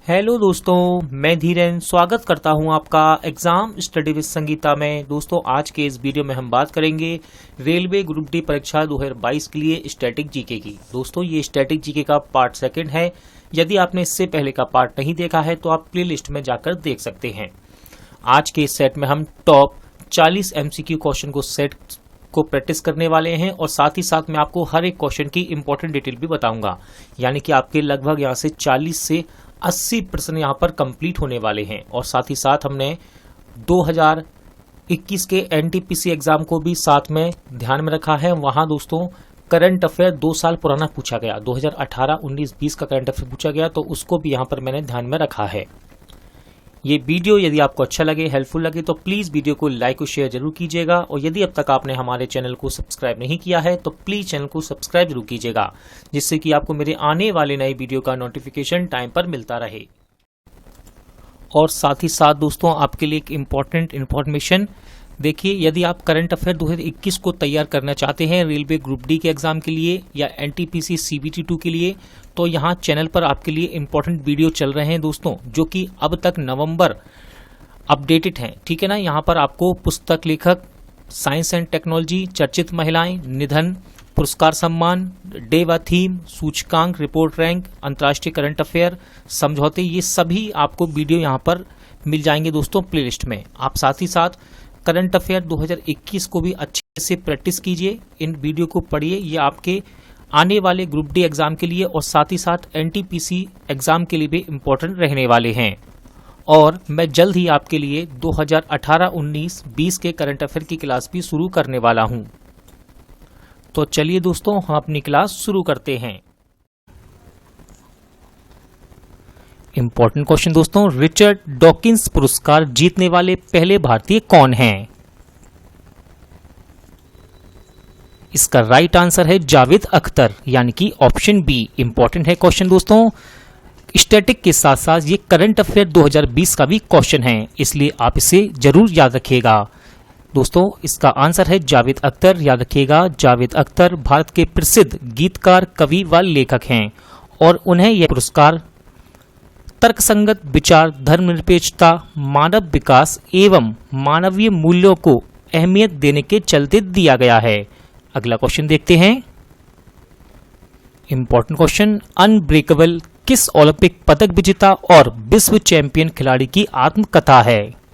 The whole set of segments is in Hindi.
हेलो दोस्तों, मैं धीरेन स्वागत करता हूं आपका एग्जाम स्टडी विद संगीता में। दोस्तों, आज के इस वीडियो में हम बात करेंगे रेलवे ग्रुप डी परीक्षा 2022 के लिए स्टैटिक जीके की। दोस्तों, ये स्टैटिक जीके का पार्ट सेकंड है। यदि आपने इससे पहले का पार्ट नहीं देखा है तो आप प्लेलिस्ट में जाकर देख सकते हैं। आज के इस सेट में हम टॉप 40 MCQ क्वेश्चन को प्रैक्टिस करने वाले हैं और साथ ही साथ मैं आपको हर एक क्वेश्चन की इंपॉर्टेंट डिटेल भी बताऊंगा। यानी कि आपके लगभग यहाँ से 40 से 80% यहाँ पर कंप्लीट होने वाले हैं। और साथ ही साथ हमने 2021 के NTPC एग्जाम को भी साथ में ध्यान में रखा है। वहां दोस्तों करंट अफेयर 2 साल पुराना पूछा गया, 2018, 19, 20 का करंट अफेयर पूछा गया, तो उसको भी यहाँ पर मैंने ध्यान में रखा है। ये वीडियो यदि आपको अच्छा लगे, हेल्पफुल लगे, तो प्लीज वीडियो को लाइक और शेयर जरूर कीजिएगा। और यदि अब तक आपने हमारे चैनल को सब्सक्राइब नहीं किया है तो प्लीज चैनल को सब्सक्राइब जरूर कीजिएगा, जिससे कि आपको मेरे आने वाले नए वीडियो का नोटिफिकेशन टाइम पर मिलता रहे। और साथ ही साथ दोस्तों आपके लिए एक इम्पोर्टेंट इन्फॉर्मेशन, देखिए, यदि आप करंट अफेयर 2021 को तैयार करना चाहते हैं रेलवे ग्रुप डी के एग्जाम के लिए या NTPC CBT 2 के लिए, तो यहाँ चैनल पर आपके लिए इम्पोर्टेंट वीडियो चल रहे हैं दोस्तों, जो कि अब तक नवंबर अपडेटेड हैं। ठीक है ना। यहाँ पर आपको पुस्तक लेखक, साइंस एंड टेक्नोलॉजी, चर्चित महिलाएं, निधन, पुरस्कार सम्मान, डे व थीम, सूचकांक, रिपोर्ट रैंक, अंतर्राष्ट्रीय करंट अफेयर, समझौते, ये सभी आपको वीडियो यहाँ पर मिल जाएंगे दोस्तों प्लेलिस्ट में। आप साथ ही साथ करंट अफेयर 2021 को भी अच्छे से प्रैक्टिस कीजिए, इन वीडियो को पढ़िए। ये आपके आने वाले ग्रुप डी एग्जाम के लिए और साथ ही साथ NTPC एग्जाम के लिए भी इम्पोर्टेंट रहने वाले हैं। और मैं जल्द ही आपके लिए 2018, 19, 20 के करंट अफेयर की क्लास भी शुरू करने वाला हूं। तो चलिए दोस्तों, हम अपनी क्लास शुरू करते हैं। इंपॉर्टेंट क्वेश्चन दोस्तों, रिचर्ड डॉकिंस पुरस्कार जीतने वाले पहले भारतीय कौन हैं? इसका राइट आंसर है जावेद अख्तर, यानी कि ऑप्शन बी। इंपॉर्टेंट है क्वेश्चन दोस्तों, स्टैटिक के साथ साथ ये करंट अफेयर 2020 का भी क्वेश्चन है, इसलिए आप इसे जरूर याद रखिएगा दोस्तों। इसका आंसर है जावेद अख्तर, याद रखिएगा। जावेद अख्तर भारत के प्रसिद्ध गीतकार, कवि व लेखक हैं और उन्हें यह पुरस्कार तर्कसंगत विचार, धर्मनिरपेक्षता, मानव विकास एवं मानवीय मूल्यों को अहमियत देने के चलते दिया गया है। अगला क्वेश्चन देखते हैं। इंपॉर्टेंट क्वेश्चन, अनब्रेकेबल किस ओलंपिक पदक विजेता और विश्व चैंपियन खिलाड़ी की आत्मकथा है?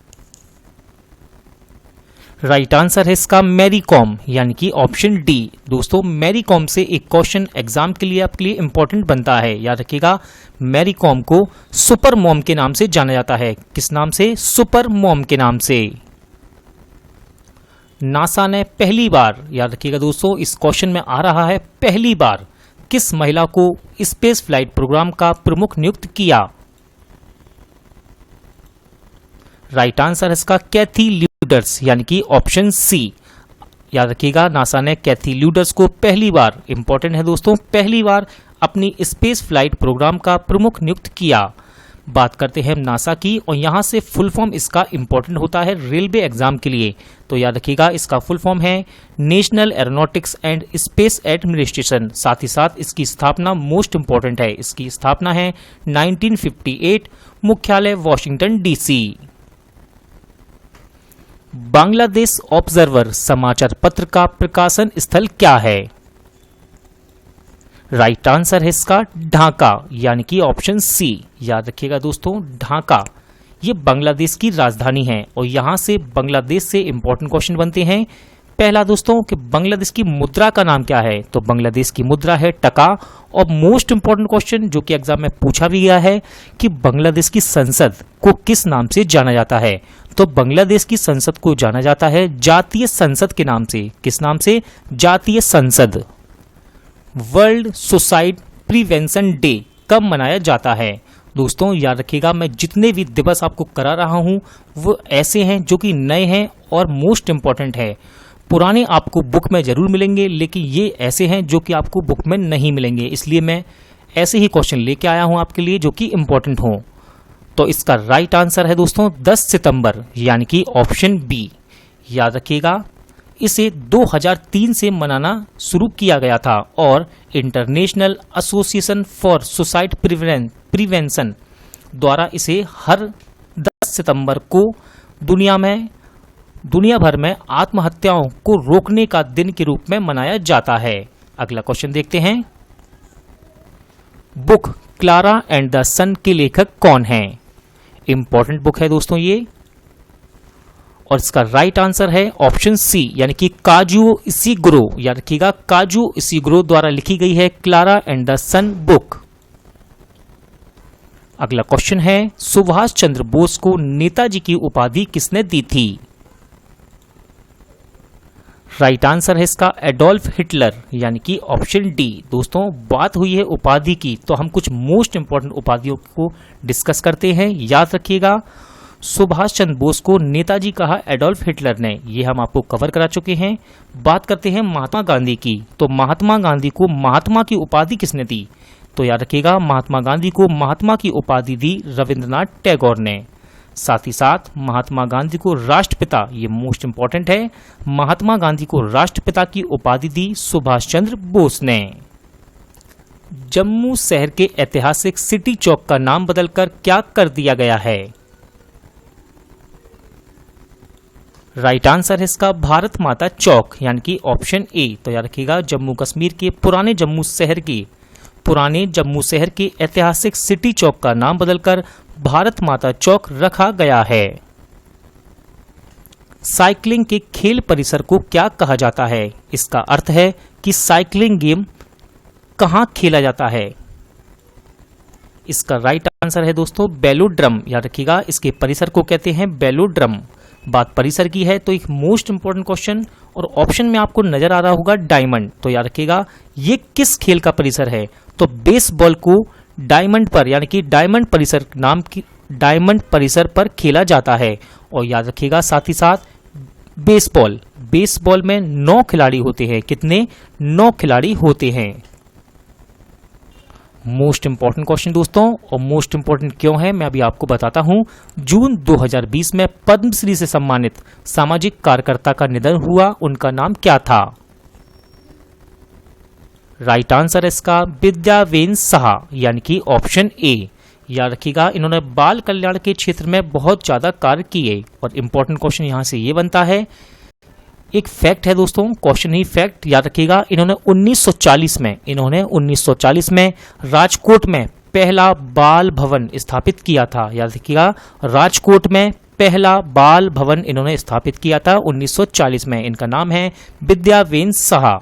राइट आंसर है इसका मैरी कॉम, यानी कि ऑप्शन डी। दोस्तों, मैरी कॉम से एक क्वेश्चन एग्जाम के लिए आपके लिए इंपॉर्टेंट बनता है, याद रखिएगा। मैरी कॉम को सुपर मॉम के नाम से जाना जाता है। किस नाम से? सुपर मॉम के नाम से। नासा ने पहली बार, याद रखिएगा दोस्तों, इस क्वेश्चन में आ रहा है पहली बार, किस महिला को स्पेस फ्लाइट प्रोग्राम का प्रमुख नियुक्त किया? राइट आंसर है इसका कैथी ल्यूडर्स, यानी कि ऑप्शन सी। याद रखिएगा, नासा ने कैथी ल्यूडर्स को पहली बार, इंपॉर्टेंट है दोस्तों, पहली बार अपनी स्पेस फ्लाइट प्रोग्राम का प्रमुख नियुक्त किया। बात करते हैं नासा की, और यहां से फुल फॉर्म इसका इंपॉर्टेंट होता है रेलवे एग्जाम के लिए, तो याद रखिएगा इसका फुल फॉर्म है national aeronautics and space administration. साथ ही साथ इसकी स्थापना मोस्ट इंपॉर्टेंट है, इसकी स्थापना है 1958, मुख्यालय वॉशिंगटन DC। बांग्लादेश ऑब्जर्वर समाचार पत्र का प्रकाशन स्थल क्या है? राइट आंसर है इसका ढाका, यानी कि ऑप्शन सी। याद रखिएगा दोस्तों, ढाका ये बांग्लादेश की राजधानी है। और यहां से बांग्लादेश से इंपॉर्टेंट क्वेश्चन बनते हैं। पहला दोस्तों कि बांग्लादेश की मुद्रा का नाम क्या है? तो बांग्लादेश की मुद्रा है टका। और मोस्ट इंपॉर्टेंट क्वेश्चन जो कि एग्जाम में पूछा भी गया है कि बांग्लादेश की संसद को किस नाम से जाना जाता है? तो बांग्लादेश की संसद को जाना जाता है जातीय संसद के नाम से। किस नाम से? जातीय संसद। वर्ल्ड सुसाइड प्रिवेंशन डे कब मनाया जाता है? दोस्तों, याद रखिएगा, मैं जितने भी दिवस आपको करा रहा हूं वो ऐसे हैं जो कि नए हैं और मोस्ट इंपॉर्टेंट है। पुराने आपको बुक में जरूर मिलेंगे, लेकिन ये ऐसे हैं जो कि आपको बुक में नहीं मिलेंगे, इसलिए मैं ऐसे ही क्वेश्चन लेके आया हूं आपके लिए जो कि इंपॉर्टेंट हो। तो इसका राइट आंसर है दोस्तों 10 सितंबर, यानी कि ऑप्शन बी। याद रखिएगा, इसे 2003 से मनाना शुरू किया गया था और international association for suicide prevention द्वारा इसे हर 10 सितंबर को दुनिया भर में आत्महत्याओं को रोकने का दिन के रूप में मनाया जाता है। अगला क्वेश्चन देखते हैं। बुक क्लारा एंड द सन के लेखक कौन हैं? इंपॉर्टेंट बुक है दोस्तों ये, और इसका राइट आंसर है ऑप्शन सी, यानी कि काजुओ इशिगुरो। याद रखिएगा, काजुओ इशिगुरो द्वारा लिखी गई है Klara and the Sun book. अगला क्वेश्चन है, सुभाष चंद्र बोस को नेताजी की उपाधि किसने दी थी? राइट आंसर है इसका एडोल्फ हिटलर, यानी कि ऑप्शन डी। दोस्तों बात हुई है उपाधि की, तो हम कुछ मोस्ट इंपॉर्टेंट उपाधियों को डिस्कस करते हैं। याद रखिएगा, सुभाष चंद्र बोस को नेताजी कहा एडोल्फ हिटलर ने, ये हम आपको कवर करा चुके हैं। बात करते हैं महात्मा गांधी की, तो महात्मा गांधी को महात्मा की उपाधि किसने दी? तो याद रखिएगा, महात्मा गांधी को महात्मा की उपाधि दी रविंद्रनाथ टैगोर ने। साथ ही साथ महात्मा गांधी को राष्ट्रपिता, ये मोस्ट इंपॉर्टेंट है, महात्मा गांधी को राष्ट्रपिता की उपाधि दी सुभाष चंद्र बोस ने। जम्मू शहर के ऐतिहासिक सिटी चौक का नाम बदलकर क्या कर दिया गया है? राइट आंसर है इसका भारत माता चौक, यानी कि ऑप्शन ए। तो याद रखिएगा, जम्मू कश्मीर के पुराने जम्मू शहर के ऐतिहासिक सिटी चौक का नाम बदलकर भारत माता चौक रखा गया है। साइकिलिंग के खेल परिसर को क्या कहा जाता है? इसका अर्थ है कि साइकिलिंग गेम कहां खेला जाता है। इसका राइट आंसर है दोस्तों बेलोड्रम। याद रखिएगा, इसके परिसर को कहते हैं बेलोड्रम। बात परिसर की है तो एक मोस्ट इंपॉर्टेंट क्वेश्चन, और ऑप्शन में आपको नजर आ रहा होगा डायमंड। तो याद रखिएगा, ये किस खेल का परिसर है? तो बेसबॉल को डायमंड पर, यानी कि डायमंड परिसर पर खेला जाता है। और याद रखिएगा साथ ही साथ बेसबॉल में 9 खिलाड़ी होते हैं। कितने? 9 खिलाड़ी होते हैं। मोस्ट इंपॉर्टेंट क्वेश्चन दोस्तों, और मोस्ट इंपॉर्टेंट क्यों है मैं अभी आपको बताता हूं। जून 2020 में पद्मश्री से सम्मानित सामाजिक कार्यकर्ता का निधन हुआ, उनका नाम क्या था? राइट आंसर है इसका विद्यावेन साहा, यानी कि ऑप्शन ए। याद रखिएगा, इन्होंने बाल कल्याण के क्षेत्र में बहुत ज्यादा कार्य किए। और इंपॉर्टेंट क्वेश्चन यहां से ये बनता है, एक फैक्ट है दोस्तों, क्वेश्चन ही फैक्ट। याद रखिएगा, इन्होंने 1940 में राजकोट में पहला बाल भवन स्थापित किया था। याद रखिएगा, राजकोट में पहला बाल भवन इन्होंने स्थापित किया था 1940 में। इनका नाम है विद्यावेन साहा।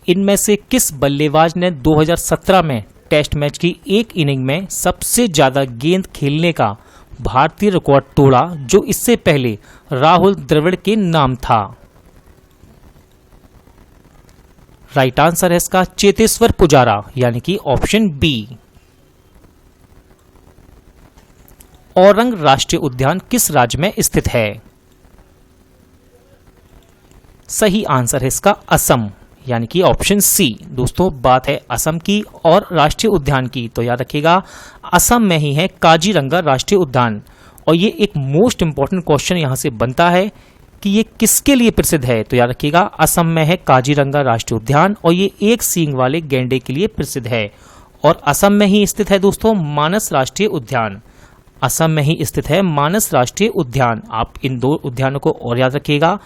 इनमें से किस बल्लेबाज ने 2017 में टेस्ट मैच की एक इनिंग में सबसे ज्यादा गेंद खेलने का भारतीय रिकॉर्ड तोड़ा, जो इससे पहले राहुल द्रविड़ के नाम था? राइट आंसर है इसका चेतेश्वर पुजारा, यानी कि ऑप्शन बी। औरंग राष्ट्रीय उद्यान किस राज्य में स्थित है? सही आंसर है इसका असम, यानी कि ऑप्शन सी। दोस्तों बात है असम की और राष्ट्रीय उद्यान की, तो याद रखिएगा असम में ही है काजीरंगा राष्ट्रीय उद्यान। और ये एक मोस्ट इंपॉर्टेंट क्वेश्चन यहां से बनता है कि ये किसके लिए प्रसिद्ध है? तो याद रखिएगा, असम में है काजीरंगा राष्ट्रीय उद्यान, और ये एक सींग वाले गैंडे के लिए प्रसिद्ध है। और असम में ही स्थित है दोस्तों मानस राष्ट्रीय उद्यान। असम में ही स्थित है मानस राष्ट्रीय उद्यान। आप इन 2 उद्यानों को और याद रखिएगा।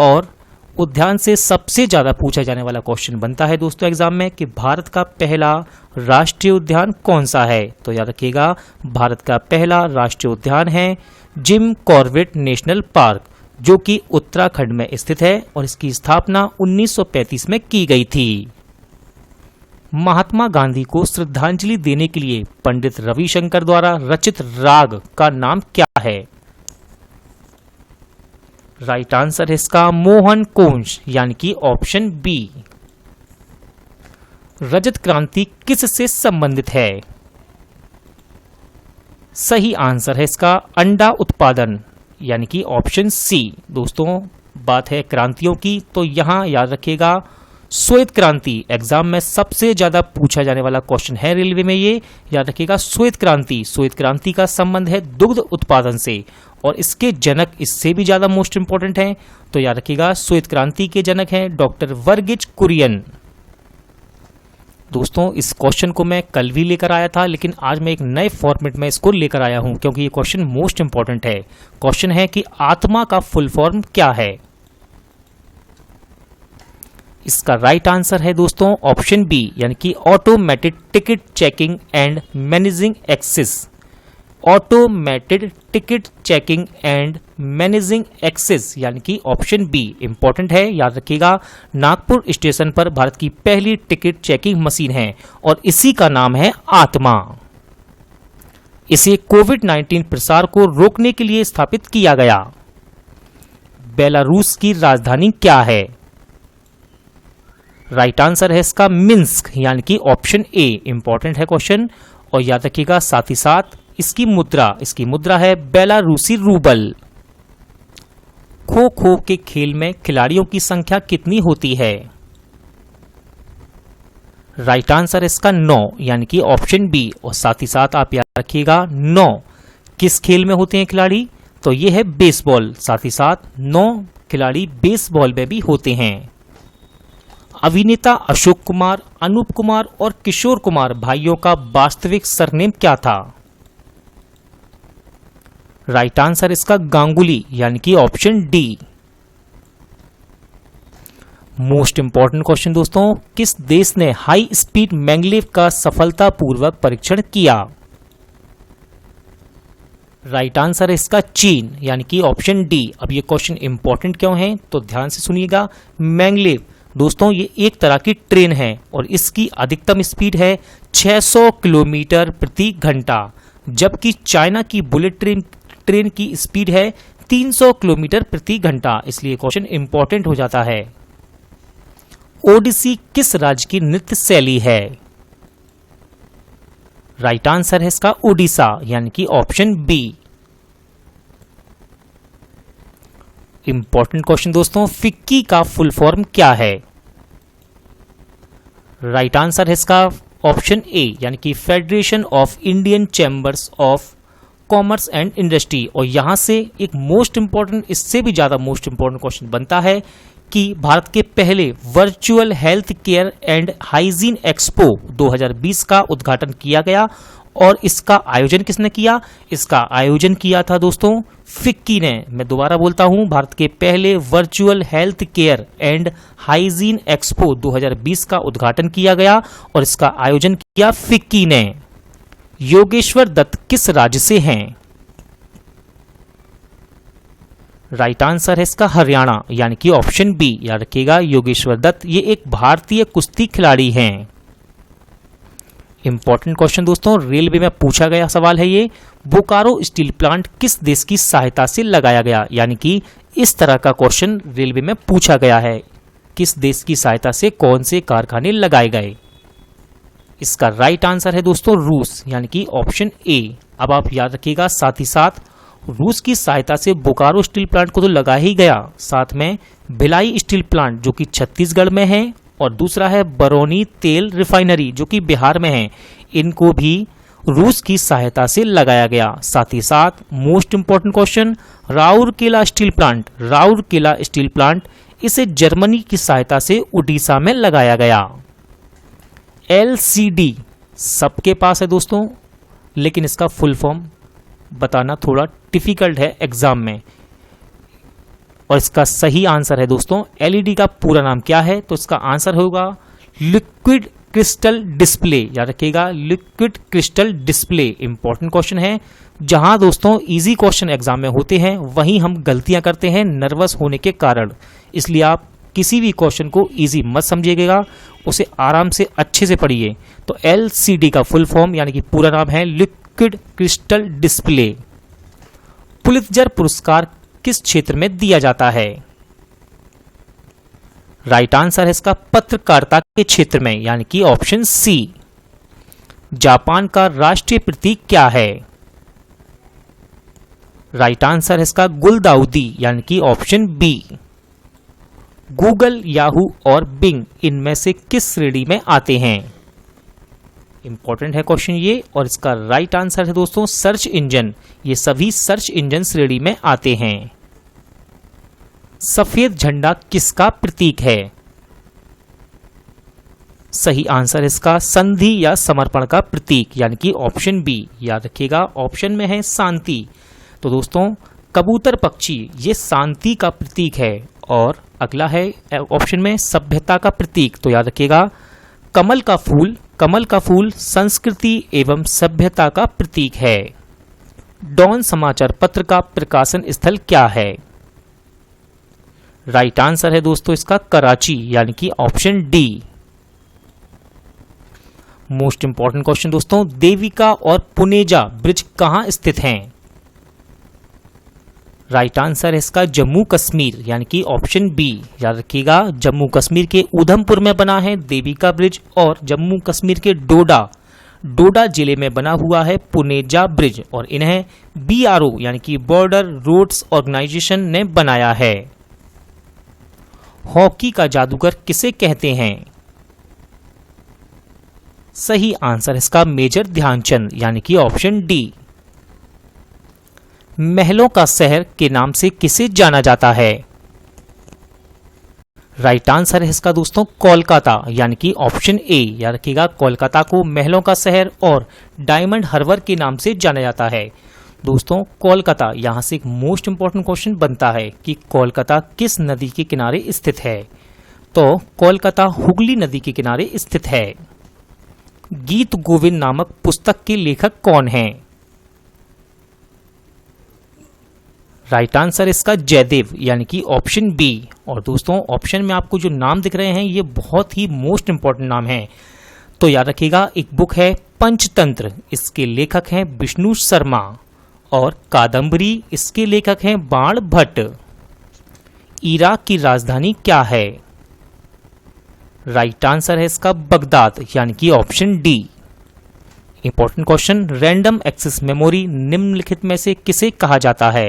और उद्यान से सबसे ज्यादा पूछा जाने वाला क्वेश्चन बनता है दोस्तों एग्जाम में कि भारत का पहला राष्ट्रीय उद्यान कौन सा है? तो याद रखिएगा, भारत का पहला राष्ट्रीय उद्यान है जिम कॉर्बेट नेशनल पार्क, जो कि उत्तराखंड में स्थित है, और इसकी स्थापना 1935 में की गई थी। महात्मा गांधी को श्रद्धांजलि देने के लिए पंडित रविशंकर द्वारा रचित राग का नाम क्या है? राइट आंसर है इसका मोहन कोंज, यानी कि ऑप्शन बी। रजत क्रांति किससे संबंधित है? सही आंसर है इसका अंडा उत्पादन, यानी कि ऑप्शन सी। दोस्तों बात है क्रांतियों की, तो यहां याद रखिएगा श्वेत क्रांति एग्जाम में सबसे ज्यादा पूछा जाने वाला क्वेश्चन है रेलवे में। ये याद रखिएगा, श्वेत क्रांति का संबंध है दुग्ध उत्पादन से, और इसके जनक इससे भी ज्यादा मोस्ट इंपॉर्टेंट हैं। तो याद रखिएगा, श्वेत क्रांति के जनक हैं डॉक्टर वर्गीज कुरियन। दोस्तों इस क्वेश्चन को मैं कल भी लेकर आया था, लेकिन आज मैं एक नए फॉर्मेट में इसको लेकर आया हूं क्योंकि ये क्वेश्चन मोस्ट इंपॉर्टेंट है। क्वेश्चन है कि आत्मा का फुल फॉर्म क्या है। इसका राइट आंसर है दोस्तों ऑप्शन बी, यानी कि automated ticket checking and managing access. Automated ticket checking and managing access यानी कि ऑप्शन बी इंपॉर्टेंट है, याद रखिएगा। नागपुर स्टेशन पर भारत की पहली टिकट चेकिंग मशीन है और इसी का नाम है आत्मा। इसे कोविड-19 प्रसार को रोकने के लिए स्थापित किया गया। बेलारूस की राजधानी क्या है। राइट आंसर है इसका मिन्स्क, यानी कि ऑप्शन ए इंपॉर्टेंट है क्वेश्चन। और याद रखिएगा साथ ही साथ इसकी मुद्रा है बेलारूसी रूबल। खो खो के खेल में खिलाड़ियों की संख्या कितनी होती है। राइट आंसर इसका 9, यानी कि ऑप्शन बी। और साथ ही साथ आप याद रखिएगा 9 किस खेल में होते हैं खिलाड़ी, तो ये है बेसबॉल। साथ ही साथ 9 खिलाड़ी बेसबॉल में भी होते हैं। अभिनेता अशोक कुमार, अनूप कुमार और किशोर कुमार भाइयों का वास्तविक सरनेम क्या था। राइट आंसर इसका गांगुली, यानी कि option D. Most important question दोस्तों, किस देश ने हाई स्पीड मैग्लेव का सफलतापूर्वक परीक्षण किया। राइट आंसर इसका चीन, यानी कि ऑप्शन डी। अब ये क्वेश्चन इंपॉर्टेंट क्यों है तो ध्यान से सुनिएगा। मैग्लेव दोस्तों ये एक तरह की ट्रेन है और इसकी अधिकतम स्पीड है 600 किलोमीटर प्रति घंटा, जबकि चाइना की बुलेट ट्रेन की स्पीड है 300 किलोमीटर प्रति घंटा। इसलिए क्वेश्चन इंपॉर्टेंट हो जाता है। ओडिसी किस राज्य की नृत्य शैली है। राइट आंसर है इसका ओडिशा, यानी कि ऑप्शन बी। इंपॉर्टेंट क्वेश्चन दोस्तों, फिक्की का फुल फॉर्म क्या है। राइट आंसर है इसका ऑप्शन ए, यानी कि federation of Indian chambers of commerce and industry. और यहां से एक मोस्ट इंपॉर्टेंट, इससे भी ज्यादा मोस्ट इंपॉर्टेंट क्वेश्चन बनता है कि भारत के पहले virtual health care and hygiene expo 2020 का उद्घाटन किया गया और इसका आयोजन किसने किया। इसका आयोजन किया था दोस्तों फिक्की ने। मैं दोबारा बोलता हूं, भारत के पहले virtual health care and hygiene expo 2020 का उद्घाटन किया गया और इसका आयोजन किया फिक्की ने। योगेश्वर दत्त किस राज्य से हैं। राइट आंसर है इसका हरियाणा, यानी कि ऑप्शन बी। याद रखिएगा योगेश्वर दत्त ये एक भारतीय कुश्ती खिलाड़ी हैं। इंपॉर्टेंट क्वेश्चन दोस्तों, रेलवे में पूछा गया सवाल है ये। बोकारो स्टील प्लांट किस देश की सहायता से लगाया गया, यानी कि इस तरह का क्वेश्चन रेलवे में पूछा गया है। किस देश की सहायता से कौन से कारखाने लगाए गए। इसका राइट आंसर है दोस्तों रूस, यानी कि ऑप्शन ए। अब आप याद रखिएगा साथ ही साथ रूस की सहायता से बोकारो स्टील प्लांट को तो लगा ही गया, साथ में भिलाई स्टील प्लांट जो कि छत्तीसगढ़ में है और दूसरा है बरौनी तेल रिफाइनरी जो कि बिहार में है, इनको भी रूस की सहायता से लगाया गया। साथ ही साथ most important question, Rourkela steel plant इसे जर्मनी की सहायता से उड़ीसा में लगाया गया। LCD सबके पास है दोस्तों, लेकिन इसका फुल फॉर्म बताना थोड़ा डिफिकल्ट है एग्जाम में। और इसका सही आंसर है दोस्तों LED का पूरा नाम क्या है, तो इसका आंसर होगा लिक्विड क्रिस्टल डिस्प्ले। याद रखिएगा liquid crystal display. Important question है। जहां दोस्तों इजी क्वेश्चन एग्जाम में होते हैं वहीं हम गलतियां करते हैं नर्वस होने के कारण। इसलिए आप किसी भी क्वेश्चन को इजी मत समझिएगा, उसे आराम से अच्छे से पढ़िए। तो LCD का फुल फॉर्म यानी कि पूरा नाम है लिक्विड क्रिस्टल डिस्प्ले। पुलित्जर पुरस्कार किस क्षेत्र में दिया जाता है। राइट आंसर है इसका पत्रकारिता के क्षेत्र में, यानी कि ऑप्शन सी। जापान का राष्ट्रीय प्रतीक क्या है। राइट आंसर है इसका गुलदाउदी, यानी कि ऑप्शन बी। गूगल, याहू और बिंग इनमें से किस श्रेणी में आते हैं। इंपॉर्टेंट है क्वेश्चन ये, और इसका राइट आंसर है दोस्तों सर्च इंजन। ये सभी सर्च इंजन श्रेणी में आते हैं। सफेद झंडा किसका प्रतीक है। सही आंसर है इसका संधि या समर्पण का प्रतीक, यानी कि ऑप्शन बी। याद रखिएगा ऑप्शन में है शांति। तो दोस्तों कबूतर पक्षी ये शांति का प्रतीक है। और अगला है ऑप्शन में सभ्यता का प्रतीक। तो याद रखिएगा कमल का फूल संस्कृति एवं सभ्यता का प्रतीक है। डॉन समाचार पत्र का प्रकाशन स्थल क्या है? राइट आंसर है दोस्तों इसका कराची, यानी कि option D. Most important question दोस्तों, देविका और पुनेजा ब्रिज कहां स्थित हैं? राइट आंसर है इसका जम्मू कश्मीर, यानी कि ऑप्शन बी। याद रखिएगा जम्मू कश्मीर के उधमपुर में बना है देविका ब्रिज और जम्मू कश्मीर के डोडा जिले में बना हुआ है पुनेजा ब्रिज और इन्हें BRO यानी कि बॉर्डर रोड्स ऑर्गेनाइजेशन ने बनाया है। हॉकी का जादूगर किसे कहते हैं? सही आंसर इसका मेजर ध्यानचंद, यानी कि ऑप्शन डी। महलों का शहर के नाम से किसे जाना जाता है? राइट आंसर है इसका दोस्तों कोलकाता, यानी कि ऑप्शन ए। याद रखिएगा कोलकाता को महलों का शहर और डायमंड हार्बर के नाम से जाना जाता है। दोस्तों कोलकाता, यहां से एक मोस्ट इंपॉर्टेंट क्वेश्चन बनता है कि कोलकाता किस नदी के किनारे स्थित है? तो कोलकाता हुगली नदी के किनारे स्थित है। गीत गोविंद नामक पुस्तक के लेखक कौन हैं? राइट आंसर इसका जयदेव, यानी कि ऑप्शन बी। और दोस्तों ऑप्शन में आपको जो नाम दिख रहे हैं ये बहुत ही मोस्ट इंपॉर्टेंट नाम है। तो याद रखिएगा एक बुक है पंचतंत्र, इसके लेखक हैं विष्णु शर्मा। और कादम्बरी, इसके लेखक हैं बाण भट्ट। इराक की राजधानी क्या है? राइट आंसर है इसका बगदाद, यानी कि option D. Important question, random access memory निम्नलिखित में से किसे कहा जाता है?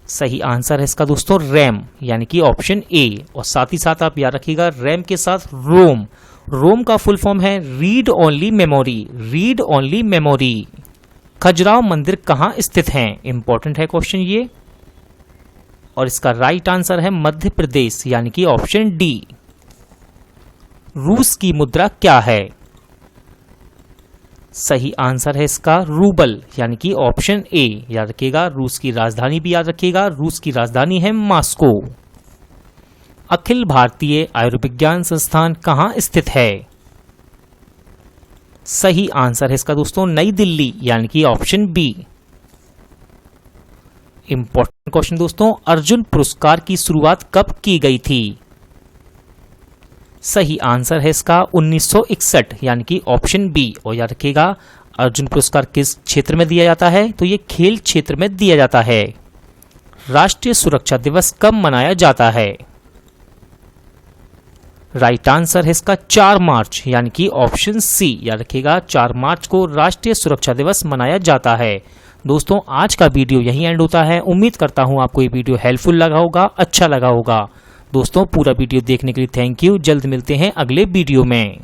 सही आंसर है इसका दोस्तों रैम, यानी कि ऑप्शन ए। और साथ ही साथ आप याद रखिएगा रैम के साथ रोम का फुल फॉर्म है रीड ओनली मेमोरी। खजुराहो मंदिर कहां स्थित हैं? इंपॉर्टेंट है क्वेश्चन ये। और इसका राइट आंसर है मध्य प्रदेश, यानी कि ऑप्शन डी। रूस की मुद्रा क्या है? सही आंसर है इसका रूबल, यानी कि ऑप्शन ए। याद रखिएगा रूस की राजधानी भी याद रखिएगा, रूस की राजधानी है मॉस्को। अखिल भारतीय आयुर्विज्ञान संस्थान कहां स्थित है? सही आंसर है इसका दोस्तों नई दिल्ली, यानी कि ऑप्शन बी। इंपॉर्टेंट क्वेश्चन दोस्तों, अर्जुन पुरस्कार की शुरुआत कब की गई थी? सही आंसर है इसका 1961, यानी कि ऑप्शन बी। और याद रखिएगा अर्जुन पुरस्कार किस क्षेत्र में दिया जाता है? तो ये खेल क्षेत्र में दिया जाता है। राष्ट्रीय सुरक्षा दिवस कब मनाया जाता है? राइट आंसर है इसका 4 मार्च, यानी कि ऑप्शन सी। याद रखिएगा 4 मार्च को राष्ट्रीय सुरक्षा दिवस मनाया जाता है। दोस्तों आज का वीडियो यहीं एंड होता है। उम्मीद करता हूं आपको ये वीडियो हेल्पफुल लगा होगा, अच्छा लगा होगा। दोस्तों पूरा वीडियो देखने के लिए थैंक यू। जल्द मिलते हैं अगले वीडियो में।